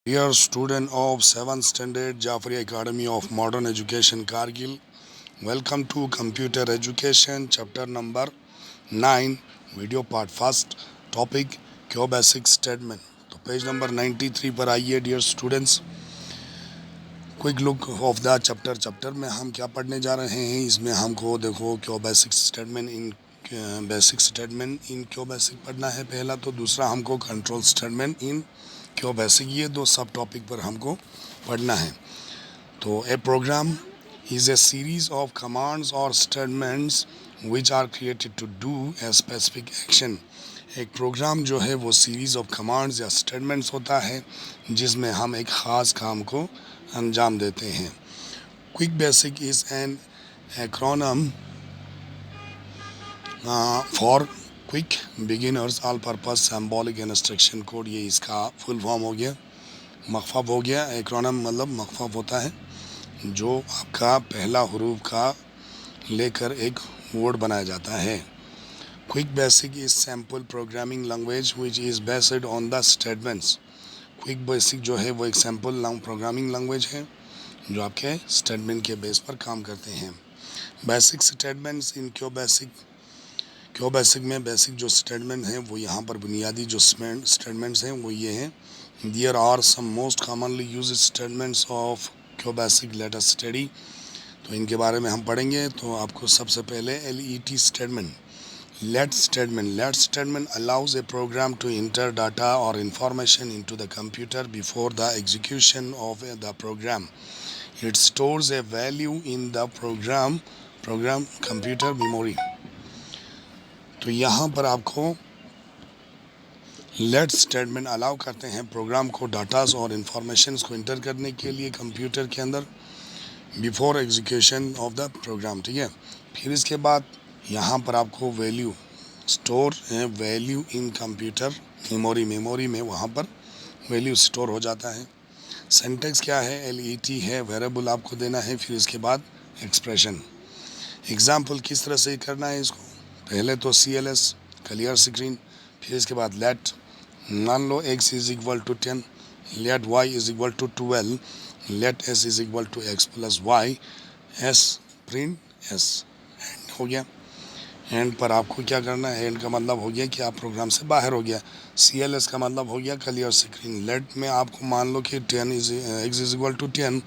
Dear student of 7th Standard Jafri Academy of Modern Education Kargil, welcome to Computer Education Chapter number 9 Video Part First Topic Kyo Basic Statement. तो page number 93 पर आइए dear students. Quick look of the chapter में हम क्या पढ़ने जा रहे हैं. इसमें हमको देखो क्यो बेसिक स्टेटमेंट इन क्यो बेसिक पढ़ना है पहला. तो दूसरा हमको कंट्रोल स्टेटमेंट इन क्यो बेसिक, ये दो सब टॉपिक पर हमको पढ़ना है. तो a program is a series of commands और statements which are created to do a specific action. एक प्रोग्राम जो है वो सीरीज ऑफ कमांड्स या स्टेटमेंट्स होता है जिसमें हम एक ख़ास काम को अंजाम देते हैं. Quick BASIC is an acronym for quick beginners all purpose symbolic instruction code. ये इसका फुल फॉर्म हो गया, मखफ़ब हो गया. एक्रोनम मतलब मखफ़ब होता है जो आपका पहला हरूफ का लेकर एक वर्ड बनाया जाता है. Quick basic is sample programming language which is based on the statements. Quick basic जो है वो एक सैम्पल प्रोग्रामिंग लैंग्वेज है जो आपके स्टेटमेंट के बेस पर काम करते हैं. बेसिक स्टेटमेंट्स इन क्यो बेसिक में बेसिक जो स्टेटमेंट हैं वो यहाँ पर बुनियादी जो स्टेटमेंट्स हैं वो ये हैं. There are some most commonly use statements of QBasic, let us study. तो इनके बारे में हम पढ़ेंगे. तो आपको सबसे पहले LET statement. Let statement allows a program to enter data or information into the computer before the execution of the program. It stores a value in the program computer memory. तो यहाँ पर आपको लेट स्टेटमेंट अलाउ करते हैं programme को datas और informations को inter करने के लिए कंप्यूटर के अंदर before execution of the program. ठीक है. फिर इसके बाद यहाँ पर आपको वैल्यू स्टोर है, वैल्यू इन कंप्यूटर मेमोरी में वहाँ पर वैल्यू स्टोर हो जाता है. सिंटैक्स क्या है, LET है, वेरिएबल आपको देना है. फिर इसके बाद एक्सप्रेशन. एग्जाम्पल किस तरह से करना है इसको. पहले तो CLS क्लियर स्क्रीन. फिर इसके बाद लेट, मान लो x is equal to 10, let y is equal to 12, let s is equal to x plus y, s print s. End हो गया. एंड पर आपको क्या करना है, एंड का मतलब हो गया कि आप प्रोग्राम से बाहर हो गया. CLS का मतलब हो गया क्लियर स्क्रीन. लेट में आपको मान लो कि x इज इक्वल टू 10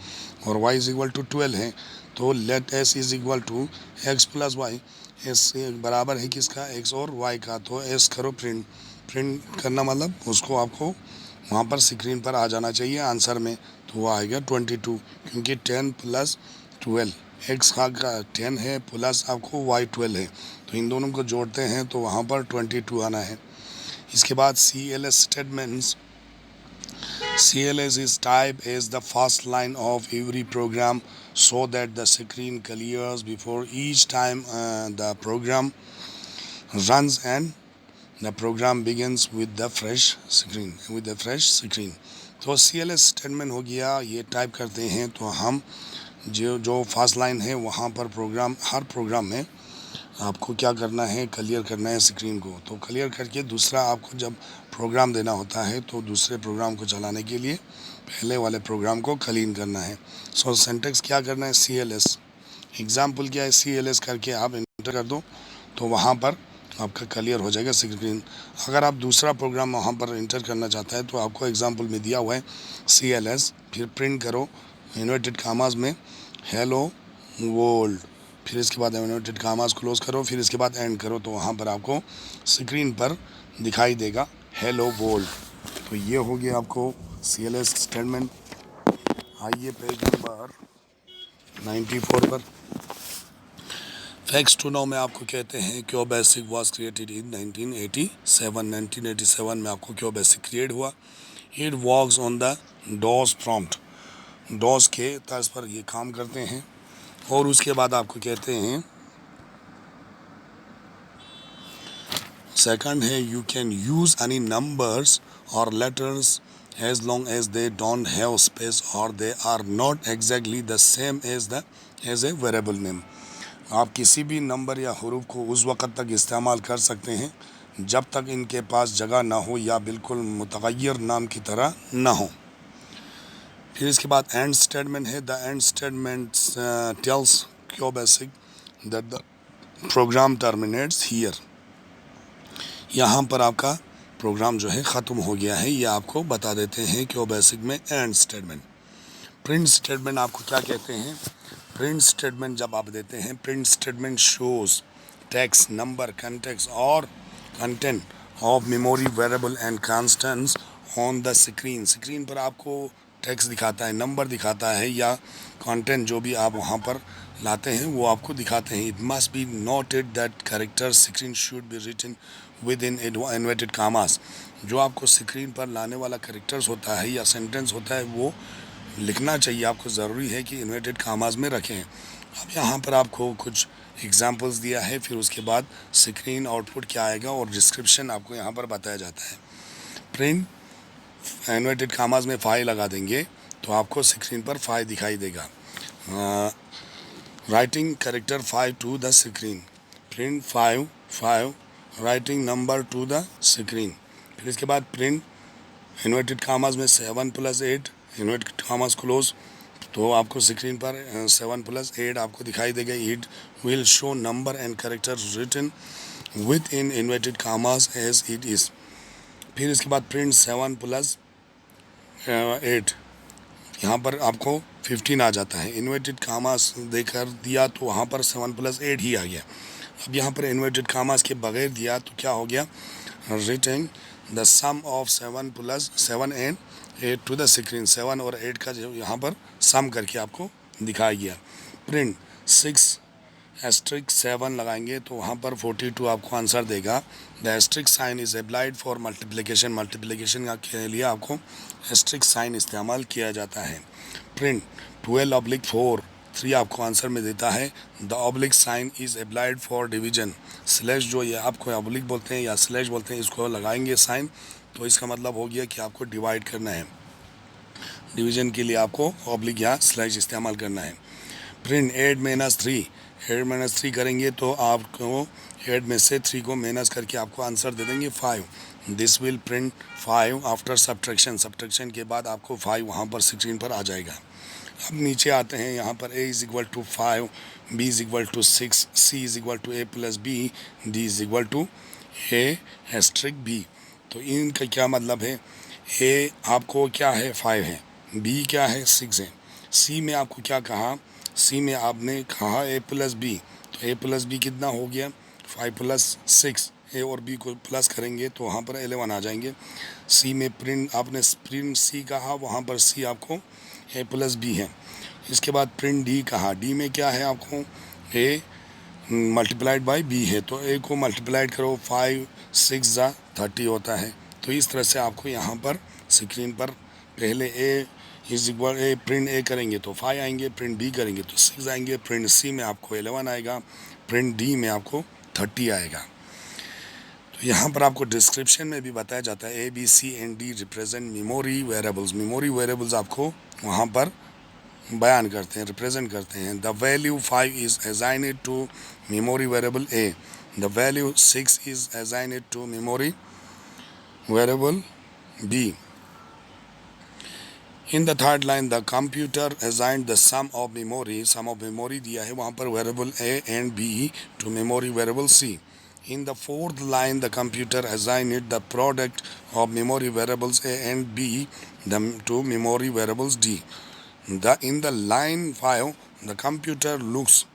और y इज इक्वल टू 12 है. तो let s is equal to x plus y. s बराबर है किसका, x और y का. तो s करो प्रिंट करना मतलब उसको आपको वहाँ पर स्क्रीन पर आ जाना चाहिए आंसर में. तो वो आएगा 22, क्योंकि 10 प्लस 12, x का 10 है प्लस आपको y 12 है. तो इन दोनों को जोड़ते हैं तो वहाँ पर 22 आना है. इसके बाद CLS statements. CLS is typed as the first line of every program so that the screen clears before each time the program runs and the program begins with the fresh screen. तो CLS statement हो गया, ये type करते हैं तो हम जो first line है वहाँ पर हर प्रोग्राम में आपको क्या करना है, क्लियर करना है स्क्रीन को. तो क्लियर करके दूसरा आपको जब प्रोग्राम देना होता है तो दूसरे प्रोग्राम को चलाने के लिए पहले वाले प्रोग्राम को क्लीन करना है. सो सिंटैक्स क्या करना है, CLS. एग्जाम्पल क्या है, CLS करके आप इंटर कर दो तो वहाँ पर आपका क्लियर हो जाएगा स्क्रीन. अगर आप दूसरा प्रोग्राम वहाँ पर इंटर करना चाहता है तो आपको एग्जाम्पल में दिया हुआ है CLS, फिर प्रिंट करो इन्वर्टेड कामाज में हेलो वर्ल्ड, फिर इसके बाद इन्वर्टेड कामाज क्लोज करो, फिर इसके बाद एंड करो. तो वहाँ पर आपको स्क्रीन पर दिखाई देगा हेलो वर्ल्ड. तो ये हो गया आपको CLS स्टेटमेंट. आइए पेज नंबर 94 पर. फैक्ट्स टू नो में आपको कहते हैं क्यो बेसिक वाज क्रिएटेड इन 1987 में आपको क्यो बेसिक क्रिएट हुआ. It works on the DOS prompt. DOS के तर्ज पर ये काम करते हैं. और उसके बाद आपको कहते हैं सेकंड है you can use any numbers और letters as long as they don't have space और they are not exactly the same as a variable name. आप किसी भी नंबर या हरूफ को उस वक़्त तक इस्तेमाल कर सकते हैं जब तक इनके पास जगह ना हो या बिल्कुल मुतग़य्यर नाम की तरह ना हो. फिर इसके बाद एंड स्टेटमेंट है। The end statement tells QBasic that the program terminates here. यहाँ पर आपका प्रोग्राम जो है ख़त्म हो गया है, ये आपको बता देते हैं क्यू बेसिक में एंड स्टेटमेंट। प्रिंट स्टेटमेंट आपको क्या कहते हैं? प्रिंट स्टेटमेंट जब आप देते हैं, print statement shows text, number, context और content of memory variable and constants on the screen. Screen पर आपको टेक्स्ट दिखाता है, नंबर दिखाता है या कंटेंट जो भी आप वहाँ पर लाते हैं वो आपको दिखाते हैं। It must be noted that character screen should be written within inverted commas. जो आपको स्क्रीन पर लाने वाला कैरेक्टर्स होता है या सेंटेंस होता है वो लिखना चाहिए, आपको ज़रूरी है कि इन्वर्टेड कामास में रखें। अब यहाँ पर आपको कुछ एग्जांपल्स दिया है, फिर उसके बाद स्क्रीन आउटपुट क्या आएगा और डिस्क्रिप्शन आपको यहाँ पर बताया जाता है। प्रिंट इन्वर्टेड कामास में 5 लगा देंगे तो आपको स्क्रीन पर 5 दिखाई देगा। Writing character 5 to the screen, print 5 writing number to the screen. फिर इसके बाद प्रिंट इन्वर्टेड कामास में 7 + 8 इन्वर्टेड कामास क्लोज, तो आपको स्क्रीन पर 7 + 8 आपको दिखाई देगा। It will show number and character written within inverted commas as it is. फिर इसके बाद प्रिंट 7 + 8, यहाँ पर आपको 15 आ जाता है। इन्वर्टेड कामास देकर दिया तो वहाँ पर 7 + 8 ही आ गया। अब यहाँ पर इन्वर्टेड कामास के बगैर दिया तो क्या हो गया? Written the sum of 7 and 8 to the screen. 7 और 8 का जो यहाँ पर सम करके आपको दिखाया गया। प्रिंट 6*7 लगाएंगे तो वहाँ पर 42 आपको आंसर देगा। The asterisk sign is applied for multiplication. Multiplication के लिए आपको एस्ट्रिक साइन इस्तेमाल किया जाता है। प्रिंट 12/4 3 आपको आंसर में देता है। The oblique sign is applied for division. Slash जो ये आपको ऑब्लिक बोलते हैं या स्लैश बोलते हैं, इसको लगाएंगे साइन तो इसका मतलब हो गया कि आपको डिवाइड करना है। डिवीजन के लिए आपको ऑब्लिक या स्लैश इस्तेमाल करना है। प्रिंट 8 - 3 करेंगे तो आपको 8 में से 3 को माइनस करके आपको आंसर दे देंगे 5। This will print 5 after subtraction के बाद आपको 5 वहाँ पर स्क्रीन पर आ जाएगा। अब नीचे आते हैं, यहाँ पर a = 5, b = 6, c = a + b, d = a * b। तो इनका क्या मतलब है? a आपको क्या है? 5 है, b क्या है? 6 है, c में आपको क्या कहा? c में आपने कहा a + b, तो a + b कितना हो गया? 5 + 6। a और b को प्लस करेंगे तो वहाँ पर 11 आ जाएंगे। c में प्रिंट आपने प्रिंट c कहा, वहाँ पर c आपको a + b है। इसके बाद प्रिंट d कहा, d में क्या है? आपको a × b है, तो a को मल्टीप्लाइड करो 5 6 × 30 होता है। तो इस तरह से आपको यहाँ पर स्क्रीन पर पहले प्रिंट a करेंगे तो 5 आएंगे, प्रिंट b करेंगे तो 6 आएंगे, प्रिंट c में आपको 11 आएगा, प्रिंट d में आपको 30 आएगा। तो यहाँ पर आपको डिस्क्रिप्शन में भी बताया जाता है a, b, c and d represent memory variables. Memory variables आपको वहाँ पर बयान करते हैं, रिप्रेजेंट करते हैं। The value 5 is assigned to memory variable a, the value 6 is assigned to memory variable b। In the third line the computer assigned the sum of memory दिया है वहाँ पर variable a and b to memory variable c। In the fourth line, the computer assigned the product of memory variables a and b to memory variables d. In the line 5, the computer looks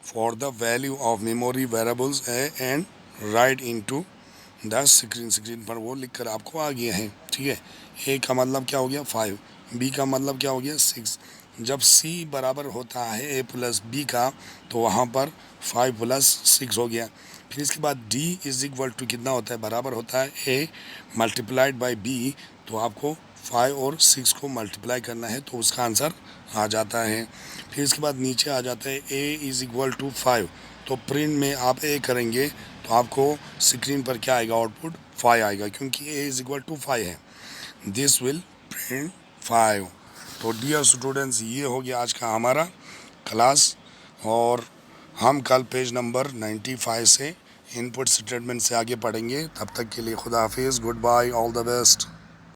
for the value of memory variables a and write into the screen। Screen पर वो लिख कर आपको आ गया है, ठीक है। a का मतलब क्या हो गया? 5, b का मतलब क्या हो गया? 6। जब c बराबर होता है a + b का तो वहाँ पर 5 + 6 हो गया। फिर इसके बाद d = कितना होता है? बराबर होता है a × b, तो आपको 5 और 6 को मल्टीप्लाई करना है तो उसका आंसर आ जाता है। फिर इसके बाद नीचे आ जाता है a = 5, तो प्रिंट में आप a करेंगे तो आपको स्क्रीन पर क्या आएगा? आउटपुट 5 आएगा, क्योंकि a = 5 है। This will print 5। तो डियर स्टूडेंट्स, ये हो गया आज का हमारा क्लास, और हम कल पेज नंबर 95 से इनपुट स्टेटमेंट से आगे पढ़ेंगे। तब तक के लिए खुदा हाफिज़, goodbye, all the best.